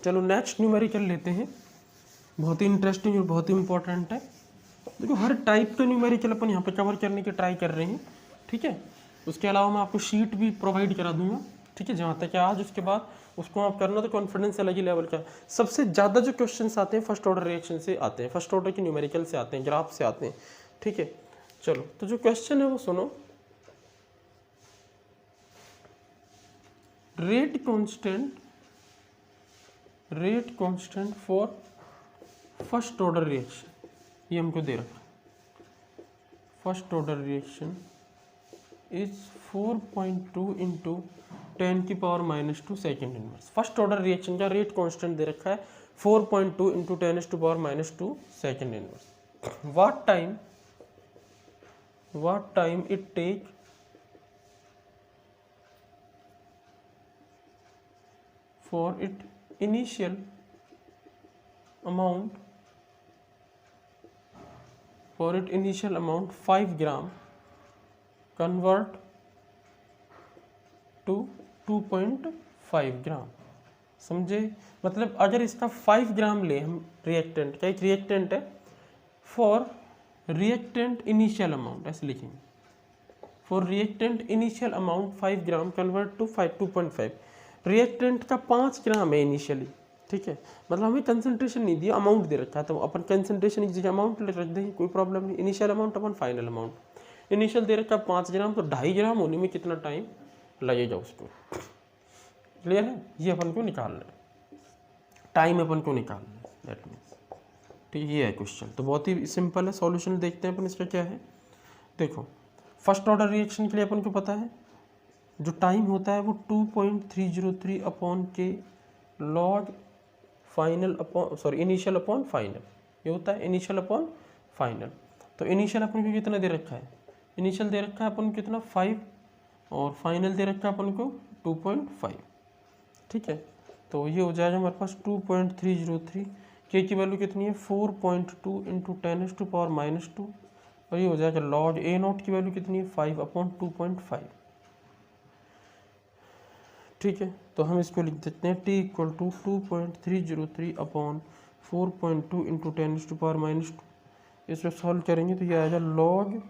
चलो नेक्स्ट न्यूमेरिकल लेते हैं, बहुत ही इंटरेस्टिंग और बहुत ही इंपॉर्टेंट है। देखो हर टाइप का न्यूमेरिकल अपन यहाँ पे कवर करने की ट्राई कर रहे हैं, ठीक है। उसके अलावा मैं आपको शीट भी प्रोवाइड करा दूंगा, ठीक है, जहाँ तक है आज। उसके बाद उसको आप करना, तो कॉन्फिडेंस अलग ही लेवल का। सबसे ज़्यादा जो क्वेश्चंस आते हैं फर्स्ट ऑर्डर रिएक्शन से आते हैं, फर्स्ट ऑर्डर के न्यूमेरिकल से आते हैं, ग्राफ से आते हैं, ठीक है। चलो तो जो क्वेश्चन है वो सुनो, rate constant for first order reaction, ये हमको दे रखा है। First order reaction is 4.2 into 10⁻⁻2 second inverse. First order reaction का रेट कांस्टेंट दे रखा है 4.2 into 10⁻⁻2 second inverse. what time it take for it initial amount 5 gram convert to 2.5 ग्राम। समझे, मतलब अगर इसका 5 ग्राम ले हम रिएक्टेंट का, एक रिएक्टेंट है, फॉर रिएक्टेंट इनिशियल अमाउंट, ऐसे लिखेंगे, for reactant initial amount 5 gram convert to 2.5। Reactant का 5 ग्राम है इनिशियली, ठीक है, मतलब हमें कंसंट्रेशन नहीं दिया, अमाउंट दे रखा है, तो अपन कंसंट्रेशन की जगह अमाउंट रख देंगे, कोई प्रॉब्लम नहीं। इनिशियल अमाउंट अपन फाइनल अमाउंट, इनिशियल दे रखा है 5 ग्राम, तो 2.5 ग्राम होने में कितना टाइम लगेगा उसको। क्लियर है, ये अपन को निकालना है, टाइम अपन को निकालना है, दैट मीन्स, ठीक, ये है क्वेश्चन। तो बहुत ही सिंपल है, सॉल्यूशन देखते हैं अपन इसका क्या है। देखो फर्स्ट ऑर्डर रिएक्शन के लिए अपन को पता है जो टाइम होता है वो 2.303 upon k log final upon, sorry initial upon final, ये होता है इनिशियल अपॉन फाइनल। तो इनिशियल अपन को कितना दे रखा है, इनिशियल दे रखा है अपन को कितना 5, और फाइनल दे रखा है अपन को 2.5, ठीक है। तो ये हो जाएगा हमारे पास 2.303, के की वैल्यू कितनी है 4.2 इंटू 10⁻⁻2, और ये हो जाएगा लॉग ए नॉट की वैल्यू कितनी है 5 अपॉन 2.5, ठीक है। तो हम इसको लिख देते हैं T equal to 2.303 upon 4.2 into 10⁻⁻2। इसको सॉल्व करेंगे तो ये आएगा लॉग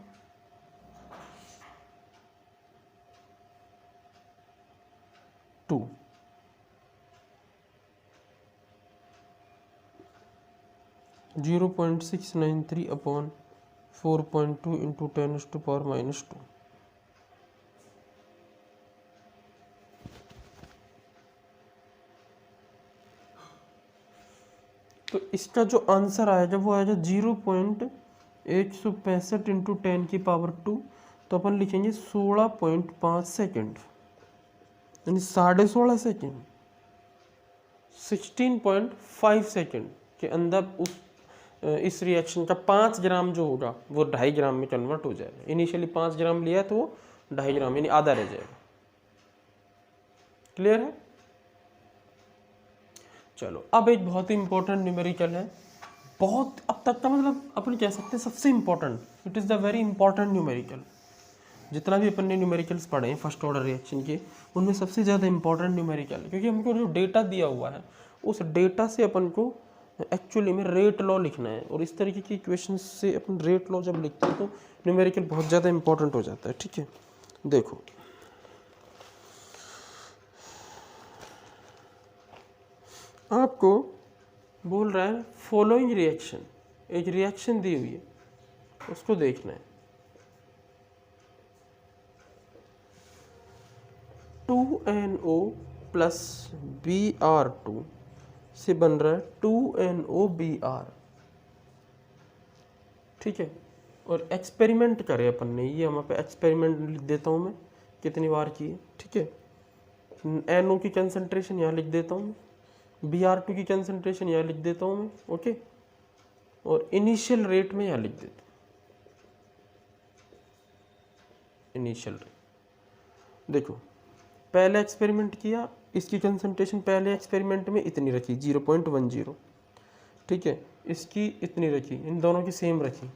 0.693 अपॉन 4.2 इंटू 10⁻⁻²। तो इसका जो आंसर आएगा वो आएगा 0.165 इंटू 10⁻²। तो अपन लिखेंगे 16.5 सेकेंड, यानी 16.5 सेकेंड, 16.5 सेकेंड के अंदर इस रिएक्शन का 5 ग्राम जो होगा वो 2.5 ग्राम में कन्वर्ट हो जाएगा। इनिशियली 5 ग्राम लिया तो वो 2.5 ग्राम यानी आधा रह जाएगा। क्लियर है? चलो अब एक बहुत ही इंपॉर्टेंट न्यूमेरिकल है, बहुत अब तक का मतलब अपन कह सकते हैं सबसे important, it is the very important numerical. जितना भी अपन ने न्यूमेरिकल्स पढ़े हैं फर्स्ट ऑर्डर रिएक्शन के, उनमें सबसे ज़्यादा इंपॉर्टेंट न्यूमेरिकल है, क्योंकि हमको जो डेटा दिया हुआ है उस डेटा से अपन को एक्चुअली में रेट लॉ लिखना है, और इस तरीके की इक्वेशन से अपन रेट लॉ जब लिखते हैं तो न्यूमेरिकल बहुत ज़्यादा इंपॉर्टेंट हो जाता है। ठीक है, देखो आपको बोल रहा है फॉलोइंग रिएक्शन, एक रिएक्शन दी हुई है उसको देखना है। 2NO प्लस Br2 से बन रहा है 2NOBr। ठीक है, और एक्सपेरिमेंट करे अपन ने, ये हम पे एक्सपेरिमेंट लिख देता हूँ मैं कितनी बार की है। ठीक है, NO की कंसंट्रेशन यहाँ लिख देता हूँ, Br2 की कंसंट्रेशन यहाँ लिख देता हूँ मैं। ओके, और इनिशियल रेट में यहाँ लिख देता हूँ, इनिशियल रेट। देखो पहले एक्सपेरिमेंट किया, इसकी कंसंट्रेशन पहले एक्सपेरिमेंट में इतनी रखी 0.10। ठीक है, इसकी इतनी रखी, इन दोनों की सेम रखी,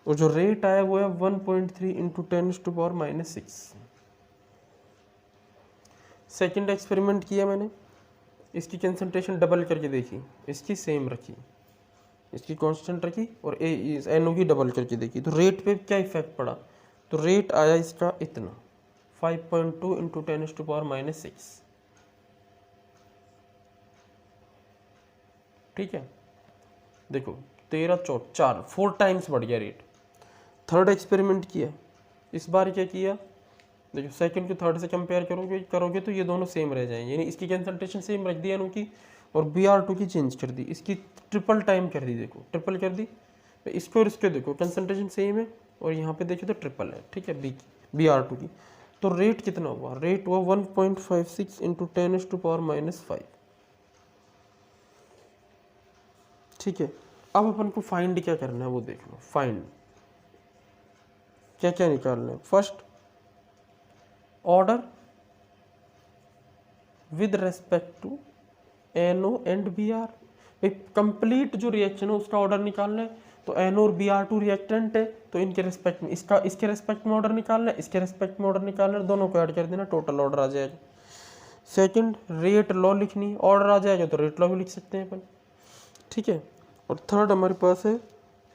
और जो रेट आया वो है 1.3 इंटू 10⁻⁻6। सेकेंड एक्सपेरिमेंट किया मैंने, इसकी कंसंट्रेशन डबल करके देखी, इसकी सेम रखी, इसकी कांस्टेंट रखी, और NO की डबल करके देखी, तो रेट पे क्या इफेक्ट पड़ा, तो रेट आया इसका इतना 5.2 इंटू 10⁻⁻6। ठीक है, देखो 4 टाइम्स बढ़ गया रेट। थर्ड एक्सपेरिमेंट किया, इस बार क्या किया, देखो सेकंड को थर्ड से कंपेयर करोगे तो ये दोनों सेम रह जाएंगे, यानी इसकी कंसंट्रेशन सेम रख दी NO की, और Br2 की चेंज कर दी, इसकी ट्रिपल टाइम कर दी, देखो ट्रिपल कर दी। इसको और इसको देखो कंसंट्रेशन सेम है, और यहाँ पे देखो तो ट्रिपल है। ठीक है, Br2 की, तो रेट कितना हुआ, रेट हुआ 1.56 इंटू 10⁻⁻5। ठीक है, अब अपन को फाइंड क्या करना है वो देख लो। फाइंड क्या क्या निकालना है, first order with respect to NO and Br। Complete जो रिएक्शन है उसका ऑर्डर निकालना है, तो NO और Br2 रिएक्टेंट है, तो इनके रेस्पेक्ट में इसके रेस्पेक्ट में ऑर्डर निकालना है, इसके रेस्पेक्ट में ऑर्डर निकालना है, दोनों को ऐड कर देना, टोटल ऑर्डर आ जाएगा। सेकंड रेट लॉ लिखनी, ऑर्डर आ जाएगा तो रेट लॉ भी लिख सकते हैं अपन। ठीक है, और थर्ड हमारे पास है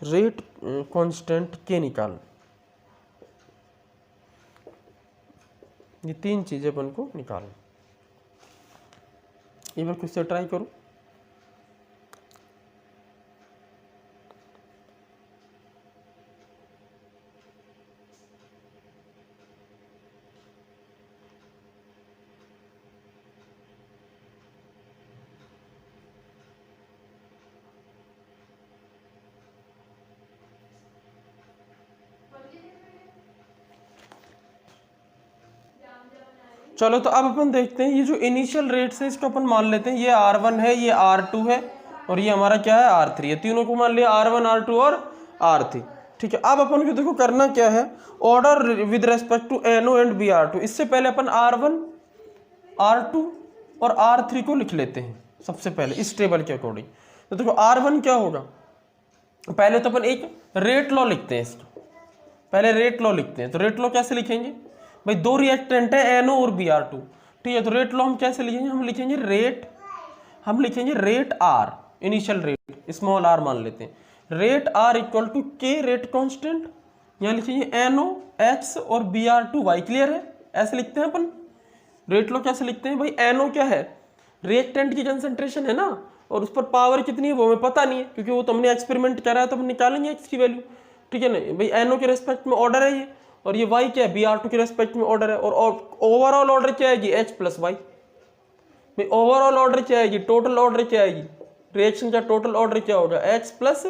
रेट कांस्टेंट के निकालना। ये 3 चीजें अपन को निकालना। एक बार खुद से ट्राई करो। चलो तो अब अपन देखते हैं, ये जो इनिशियल रेट्स है इसको अपन मान लेते हैं, ये R1 है, ये R2 है, और ये हमारा क्या है R3 है। तीनों को मान लिया, R1 R2 और R3। ठीक है, अब अपन को देखो करना क्या है, order with respect to NO and Br2। इससे पहले अपन R1 R2 और R3 को लिख लेते हैं सबसे पहले इस टेबल के अकॉर्डिंग। तो देखो R1 क्या होगा, पहले तो अपन एक रेट लॉ लिखते हैं, इसको पहले रेट लॉ लिखते हैं। तो रेट लॉ कैसे लिखेंगे भाई, 2 रिएक्टेंट है NO और Br2। ठीक है, तो रेट लॉ हम कैसे लिखेंगे, हम लिखेंगे rate R, initial rate small r मान लेते हैं, rate R equal to K rate constant, यहाँ लिखेंगे NO X और Br2 Y। क्लियर है, ऐसे लिखते हैं अपन। रेट लॉ कैसे लिखते हैं भाई, NO क्या है, रिएक्टेंट की कंसंट्रेशन है ना, और उस पर पावर कितनी है वो हमें पता नहीं है, क्योंकि वो तो हमने एक्सपेरिमेंट करा है, तो हम निकालेंगे एक्स की वैल्यू, ठीक है ना भाई। एनओ के रेस्पेक्ट में ऑर्डर है ये, और ये वाई क्या है, Br2 के रेस्पेक्ट में ऑर्डर है, और ओवरऑल ऑर्डर क्या आएगी, H प्लस वाई। भाई ओवरऑल ऑर्डर क्या आएगी, टोटल ऑर्डर क्या आएगी, रिएक्शन का टोटल ऑर्डर क्या होगा, H प्लस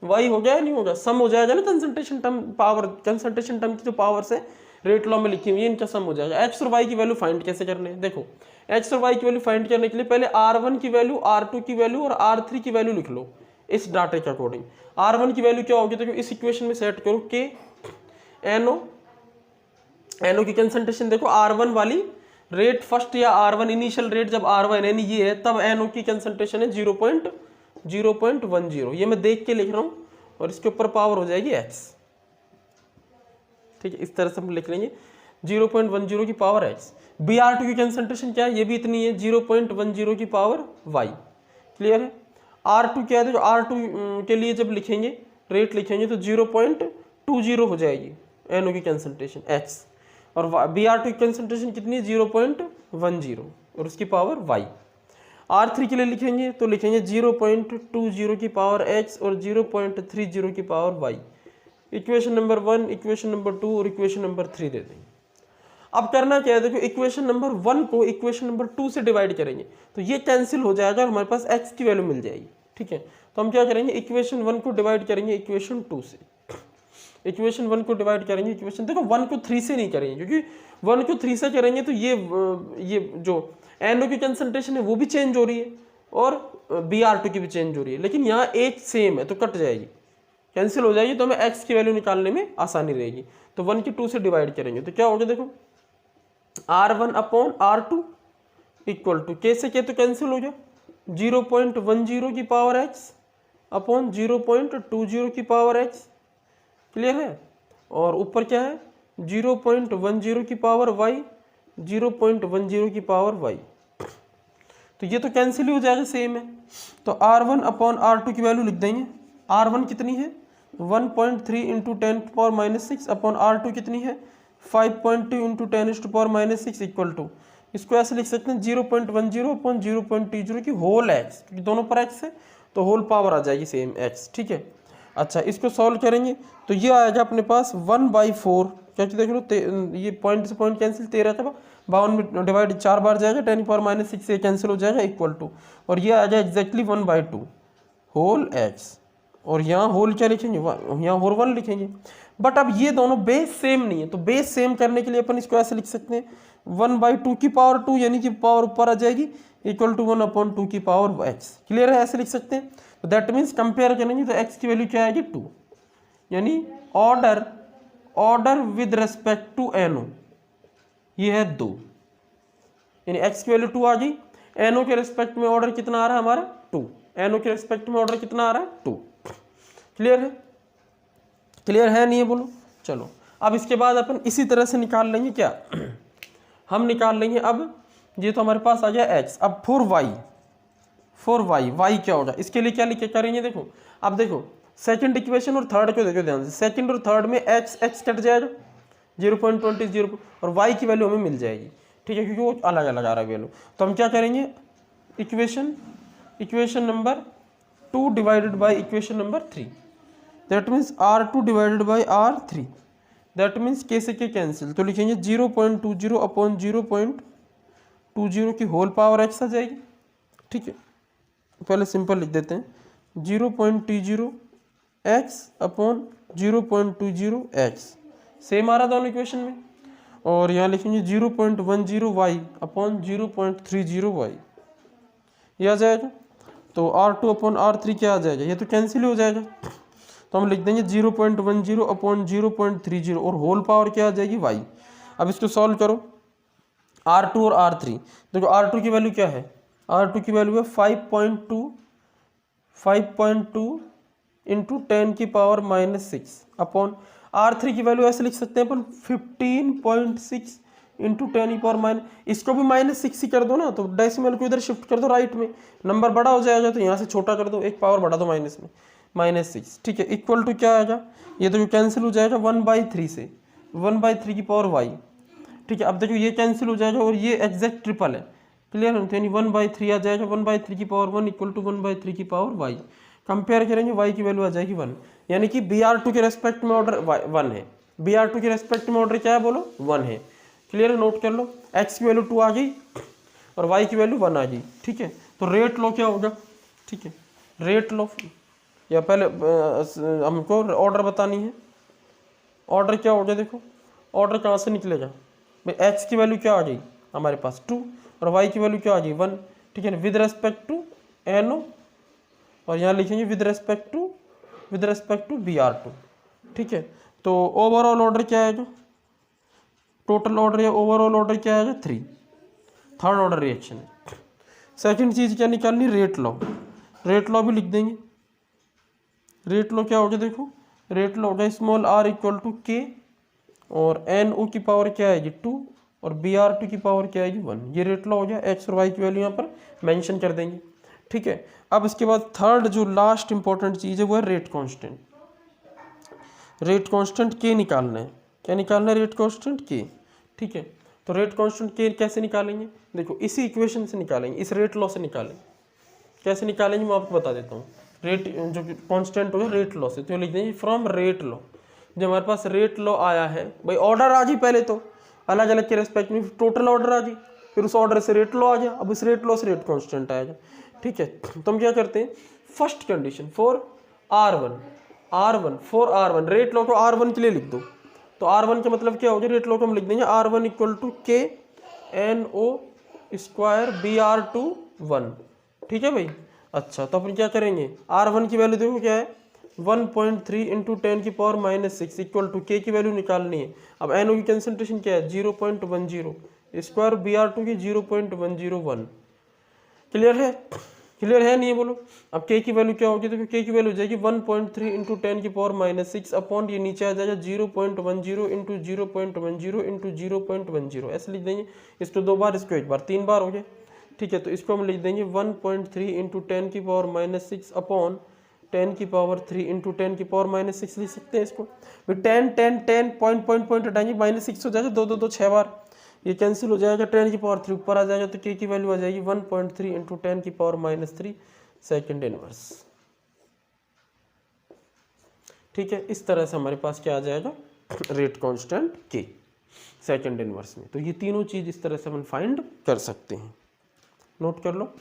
वाई हो गया, नहीं होगा, सम हो जाएगा ना concentration term power, concentration term की जो पावर्स है रेट लॉ में लिखी हुई है, इनका सम हो जाएगा। H और Y की वैल्यू फाइंड कैसे करने हैं, देखो H और Y की वैल्यू फाइंड करने के लिए पहले R1 की वैल्यू, R2 की वैल्यू और R3 की वैल्यू लिख लो इस डाटा के अकॉर्डिंग। R1 की वैल्यू क्या होगी, देखो इस इक्वेशन में सेट करो K NO की कंसंट्रेशन देखो R1 वाली रेट फर्स्ट या R1 इनिशियल रेट जब R1 यानी ये है, तब NO की कंसंट्रेशन है 0.10, ये मैं देख के लिख रहा हूँ, और इसके ऊपर पावर हो जाएगी X, ठीक है, इस तरह से हम लिख लेंगे 0.10 की पावर X। Br2 की कंसंट्रेशन क्या है, ये भी इतनी है 0.10 की पावर Y, क्लियर है। R2 क्या है, तो R2 के लिए जब लिखेंगे रेट लिखेंगे तो 0.20 हो जाएगी NO की कंसंट्रेशन X, और Br2 की कंसंट्रेशन कितनी है 0.10 और उसकी पावर Y। R3 के लिए लिखेंगे तो लिखेंगे 0.20 की पावर X और 0.30 की power Y। Equation number 1, equation number 2 और इक्वेशन नंबर 3 दे देंगे। अब करना क्या है, देखो इक्वेशन नंबर 1 को इक्वेशन नंबर 2 से डिवाइड करेंगे तो ये कैंसिल हो जाएगा और हमारे पास x की वैल्यू मिल जाएगी, ठीक है। तो हम क्या करेंगे, इक्वेशन 1 को डिवाइड करेंगे इक्वेशन 2 से, इक्वेशन 1 को डिवाइड करेंगे इक्वेशन, देखो 1 को 3 से नहीं करेंगे, क्योंकि 1 को 3 से करेंगे तो ये जो NO की कंसंट्रेशन है वो भी चेंज हो रही है और Br2 की भी चेंज हो रही है, लेकिन यहाँ एज सेम है तो कट जाएगी, कैंसिल हो जाएगी, तो हमें x की वैल्यू निकालने में आसानी रहेगी। तो 1 की 2 से डिवाइड करेंगे तो क्या होगा, देखो R1 upon R2 equal to K से K तो कैंसिल हो गया, 0.10 की पावर X अपॉन 0.20 की पावर X, क्लियर है। और ऊपर क्या है 0.10 की पावर Y, 0.10 की पावर Y, तो ये तो कैंसिल ही हो जाएगा, सेम है। तो R1 अपॉन R2 की वैल्यू लिख देंगे, R1 कितनी है 1.3 इंटू 10⁻⁻6 अपॉन R2 कितनी है 5.2 इंटू 10⁻⁻6 इक्वल टू, इसको ऐसे लिख सकते हैं 0.10 अपॉन 0.20 की होल X, क्योंकि दोनों पर X है तो होल पावर आ जाएगी सेम X, ठीक है। अच्छा इसको सॉल्व करेंगे तो ये आएगा अपने पास 1/4, क्या देख लो ये पॉइंट से पॉइंट कैंसिल, 13 था 52 में डिवाइड 4 बार जाएगा 10⁻⁻6 से कैंसिल हो जाएगा इक्वल टू, और ये आ जाए एग्जैक्टली 1/2 होल X, और यहाँ होल क्या लिखेंगे, यहाँ होल 1 लिखेंगे। बट अब ये दोनों बेस सेम नहीं है, तो बेस सेम करने के लिए अपन इसको ऐसे लिख सकते हैं 1/2 की पावर 2 यानी कि पावर ऊपर आ जाएगी इक्वल टू 1/2 की पावर X, क्लियर है, ऐसे लिख सकते हैं। तो दैट मीन्स कंपेयर करेंगे तो X की वैल्यू क्या आएगी 2, यानी order with respect to NO ये है 2, यानी X की वैल्यू 2 आ गई, NO के रेस्पेक्ट में ऑर्डर कितना आ रहा है हमारा 2, NO के रेस्पेक्ट में ऑर्डर कितना आ रहा है 2, क्लियर है, क्लियर है नहीं है बोलो। चलो अब इसके बाद अपन इसी तरह से निकाल लेंगे, क्या हम निकाल लेंगे, अब ये तो हमारे पास आ गया X। अब फॉर y क्या होगा, इसके लिए क्या लिखे करेंगे, देखो अब देखो सेकंड इक्वेशन और थर्ड को देखो ध्यान से, सेकंड और थर्ड में x कट जाएगा 0.20 और y की वैल्यू हमें मिल जाएगी, ठीक है, क्योंकि वो अलग अलग आ रहा है वैल्यू। तो हम क्या करेंगे, equation number 2 divided by equation number 3, that means R2 divided by R3, that means K से K कैंसिल, तो लिखेंगे 0.20 अपॉन 0.20 की होल पावर X आ जाएगी, ठीक है। पहले सिंपल लिख देते हैं 0.20 X अपॉन 0.20 X, सेम आ रहा दोनों इक्वेशन में, और यहाँ लिखेंगे 0.10 Y अपॉन 0.30 Y, ये आ जाएगा। तो R2 अपॉन R3 क्या आ जाएगा, ये तो कैंसिल हो जाएगा, तो हम लिख देंगे 0.10 अपॉन 0.30 और होल पावर क्या आ जाएगी Y। अब इसको सॉल्व करो R2 और R3, देखो R2 की वैल्यू क्या है, R2 की वैल्यू है 5.2 इंटू 10⁻⁻6 अपॉन R3 की वैल्यू ऐसे लिख सकते हैं अपन 15.6 इंटू 10⁻, इसको भी -6 ही कर दो ना, तो डेसिमल को इधर शिफ्ट कर दो राइट में, नंबर बड़ा हो जाएगा तो यहाँ से छोटा कर दो, एक पावर बढ़ा दो माइनस में, -6, ठीक है, इक्वल टू क्या आएगा, ये तो कैंसिल हो जाएगा 1/3 से 1/3 की पावर Y, ठीक है। अब देखो ये कैंसिल हो जाएगा और ये एग्जैक्ट ट्रिपल है, क्लियर है, तो यानी 1/3 आ जाएगा, 1/3 की पावर 1 इक्वल टू 1/3 की पावर वाई। कंपेयर करेंगे वाई की वैल्यू आ जाएगी 1, यानी कि BR2 के रेस्पेक्ट में ऑर्डर 1 है, BR2 के रेस्पेक्ट में ऑर्डर क्या है बोलो 1 है। क्लियर है, नोट कर लो, x की वैल्यू 2 आ गई और y की वैल्यू 1 आ गई। ठीक है, तो रेट लो क्या होगा, ठीक है रेट लो, या पहले हमको ऑर्डर बतानी है, ऑर्डर क्या हो गया, देखो ऑर्डर कहाँ से निकलेगा भाई, x की वैल्यू क्या आ गई हमारे पास 2 और y की वैल्यू क्या आ गई 1। ठीक है, विद रेस्पेक्ट टू NO और यहाँ लिखेंगे विद रेस्पेक्ट टू BR2। ठीक है, तो ओवरऑल ऑर्डर क्या आएगा, टोटल ऑर्डर या ओवरऑल ऑर्डर क्या आएगा 3, थर्ड ऑर्डर रिएक्शन है। सेकंड चीज क्या निकालनी, रेट लॉ, रेट लॉ भी लिख देंगे। रेट लॉ क्या हो गया, देखो रेट लॉ हो गया स्मॉल r इक्वल टू के और NO की पावर क्या आएगी 2 और BR2 की पावर क्या आएगी 1। ये रेट लॉ हो गया, x और y की वैल्यू यहाँ पर मेंशन कर देंगे। ठीक है, अब इसके बाद थर्ड जो लास्ट इंपॉर्टेंट चीज है वो है रेट कांस्टेंट। रेट कांस्टेंट के निकालना है, क्या निकालना है, रेट कांस्टेंट के। ठीक है, तो रेट कांस्टेंट के कैसे निकालेंगे, देखो इसी इक्वेशन से निकालेंगे, इस रेट लॉ से निकालेंगे। कैसे निकालेंगे मैं आपको बता देता हूँ, रेट जो कांस्टेंट होगा रेट लॉ से, तो लिख देंगे फ्रॉम रेट लॉ। जब हमारे पास रेट लॉ आया है भाई, ऑर्डर आ गई पहले तो अलग अलग के रेस्पेक्ट में टोटल ऑर्डर आ गई, फिर उस ऑर्डर से रेट लॉ आ गया, अब इस रेट लॉ से रेट कांस्टेंट आएगा। ठीक है, तो हम क्या करते हैं, first condition for R1 for R1, rate law को R1 के लिए लिख दो, तो R1 का मतलब क्या हो गया, रेट लॉ को हम लिख देंगे R1 इक्वल टू के NO स्क्वायर BR2 1। ठीक है भाई, अच्छा तो अपन क्या करेंगे, R1 की वैल्यू देखो क्या है 1.3 इंटू 10 की पावर -6 इक्वल टू के की वैल्यू निकालनी है। अब NO की कंसंट्रेशन क्या है 0.10 स्क्वायर BR2 की 0.101। क्लियर है, क्लियर है नहीं है बोलो। अब के की वैल्यू क्या होगी, देखो के की वैल्यू हो जाएगी 1.3 इंटू 10 की पावर -6 अपॉन ये नीचे आ जाएगा 0.10 इंटू 0.10 इंटू 0.10, ऐसे लिख देंगे। इसको 2 बार, इसको 1 बार, 3 बार हो गया। ठीक है, तो इसको हम लिख देंगे 1.3 इंटू 10 की पावर -6 अपॉन 10 की पावर 3 इंटू 10 की पावर -6 लिख सकते हैं इसको। 10 पॉइंट हटाएंगे -6 हो जाएगा, 2 2 2 6 बार, ये कैंसिल हो जाएगा, 10 की पावर 3 ऊपर आ जाएगा, तो के की वैल्यू आ जाएगी 1.3 इंटू 10 की पावर -3 सेकेंड इनवर्स। ठीक है, इस तरह से हमारे पास क्या आ जाएगा, रेट कांस्टेंट के सेकेंड इनवर्स में। तो ये तीनों चीज इस तरह से हम फाइंड कर सकते हैं, नोट कर लो।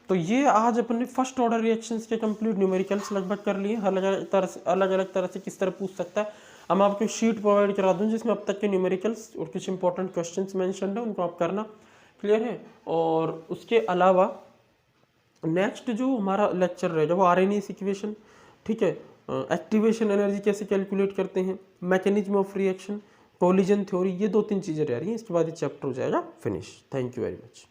तो ये आज अपन ने फर्स्ट ऑर्डर रिएक्शंस के कंप्लीट न्यूमेरिकल्स लगभग कर लिए। अलग अलग तरह से किस तरह पूछ सकता है, हम आपको शीट प्रोवाइड करा दूं जिसमें अब तक के न्यूमेरिकल्स और कुछ इंपॉर्टेंट क्वेश्चंस मेंशन है, उनको आप करना। क्लियर है, और उसके अलावा नेक्स्ट जो हमारा लेक्चर रहेगा वो आरएनए इक्वेशन। ठीक है, एक्टिवेशन एनर्जी कैसे कैलकुलेट करते हैं, mechanism of reaction, collision theory, ये 2-3 चीज़ें रह रही हैं। इसके बाद ये चैप्टर हो जाएगा finish. Thank you very much.